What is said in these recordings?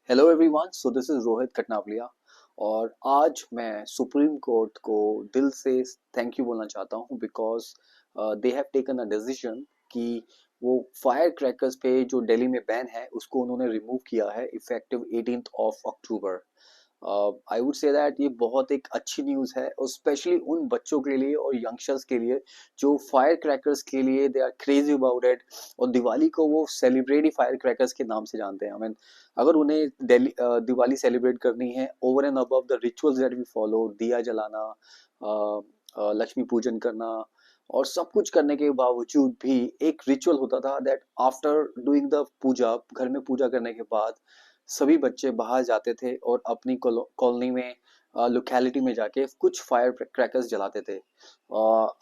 Hello everyone, so this is Rohit Katnawalia. और आज मैं सुप्रीम कोर्ट को दिल से थैंक यू बोलना चाहता हूँ because they have taken a decision कि वो फायर क्रैकर्स पे जो दिल्ली में बैन है उसको उन्होंने रिमूव किया है effective 18th of October. I would say that ये बहुत एक अच्छी न्यूज़ है और स्पेशली उन बच्चों के लिए और यंगस्टर्स के लिए जो फायर क्रैकर्स के लिए they are crazy about it. और दिवाली को वो सेलिब्रेट ही फायर क्रैकर्स के नाम से जानते हैं। आई मीन अगर उन्हें दिवाली सेलिब्रेट करनी है over and above the rituals that we follow, दिया जलाना, लक्ष्मी पूजन करना और सब कुछ करने के बावजूद भी एक रिचुअल होता था दैट आफ्टर डूइंग द पूजा, घर में पूजा करने के बाद सभी बच्चे बाहर जाते थे और अपनी कॉलोनी में, लोकेलिटी में जाके कुछ फायर क्रैकर्स जलाते थे।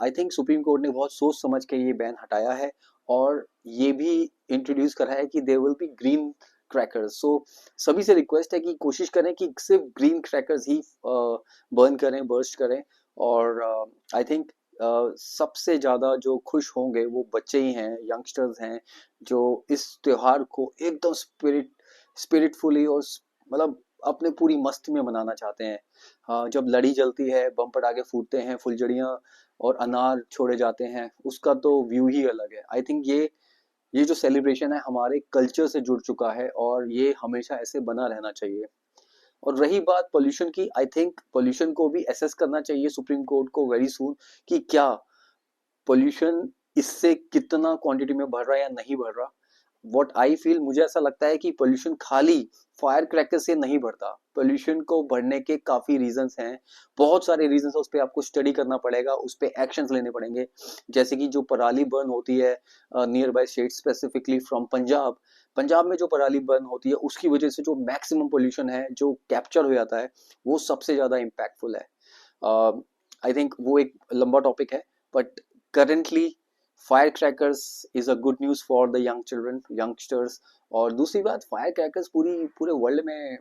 आई थिंक सुप्रीम कोर्ट ने बहुत सोच समझ के ये बैन हटाया है और ये भी इंट्रोड्यूस करा है कि there will be green crackers. So सभी से रिक्वेस्ट है कि कोशिश करें कि सिर्फ ग्रीन क्रैकर्स ही बर्न करें, बर्स्ट करें। और आई थिंक सबसे ज्यादा जो खुश होंगे वो बच्चे ही हैं, यंगस्टर्स हैं, जो इस त्योहार को एकदम स्पिरिटफुली और मतलब अपने पूरी मस्ती में मनाना चाहते हैं। हाँ, जब लड़ी जलती है, बम पटाखे फूटते हैं, फुलझड़ियाँ और अनार छोड़े जाते हैं, उसका तो व्यू ही अलग है। आई थिंक ये जो सेलिब्रेशन है हमारे कल्चर से जुड़ चुका है और ये हमेशा ऐसे बना रहना चाहिए। और रही बात पोल्यूशन की, आई थिंक पोल्यूशन को भी एसेस करना चाहिए सुप्रीम कोर्ट को वेरी सून कि क्या पोल्यूशन इससे कितना क्वांटिटी में बढ़ रहा है या नहीं बढ़ रहा। व्हाट आई फील, मुझे ऐसा लगता है कि पोल्यूशन खाली फायर क्रैकर से नहीं बढ़ता। पोल्यूशन को बढ़ने के काफी रीजंस हैं, बहुत सारे रीजंस है, उस पर आपको स्टडी करना पड़ेगा, उस पर एक्शंस लेने पड़ेंगे। जैसे कि जो पराली बर्न होती है near by state, specifically from Punjab, Punjab में जो पराली बर्न होती है उसकी वजह से जो मैक्सिमम पोल्यूशन है जो कैप्चर हो जाता है वो सबसे ज्यादा इम्पैक्टफुल है। आई थिंक वो एक लंबा टॉपिक है, but currently fire crackers is a good news for the young children, youngsters. और दूसरी बात, फायर क्रैकर्स पूरे वर्ल्ड में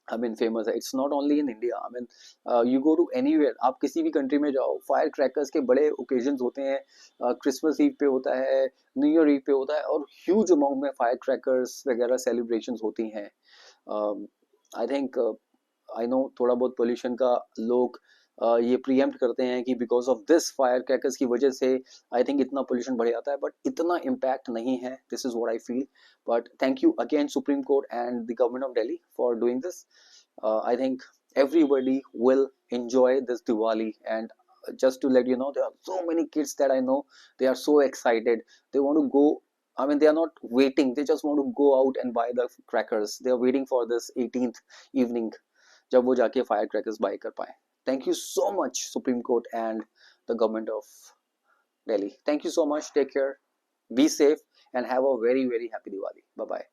आई मीन फेमस है। It's not only in India. I mean you go to anywhere, आप किसी भी कंट्री में जाओ, फायर क्रैकर्स के बड़े ओकेजन्स होते हैं। क्रिसमस ईव पे होता है, न्यू ईयर ईव पे होता है और ह्यूज अमाउंट में फायर क्रैकर्स वगैरह सेलिब्रेशंस होती हैं। आई थिंक आई नो थोड़ा बहुत पोल्यूशन का लोग ये प्रीएम्प्ट करते हैं कि because of this fire crackers की वजह से आई थिंक इतना पोल्यूशन बढ़ जाता है, बट इतना इम्पैक्ट नहीं है। This is what I feel. But thank you again supreme court and the government of Delhi for doing this. I think everybody will enjoy this Diwali. And just to let you know, there are so many kids that I know, they are so excited, they want to go. I mean, they are not waiting, they just want to go out and buy the crackers. They are waiting for this 18th evening जब वो जाके fire crackers buy कर पाए। Thank you so much supreme court and the government of Delhi. Thank you so much, take care, be safe and have a very very happy Diwali. Bye bye.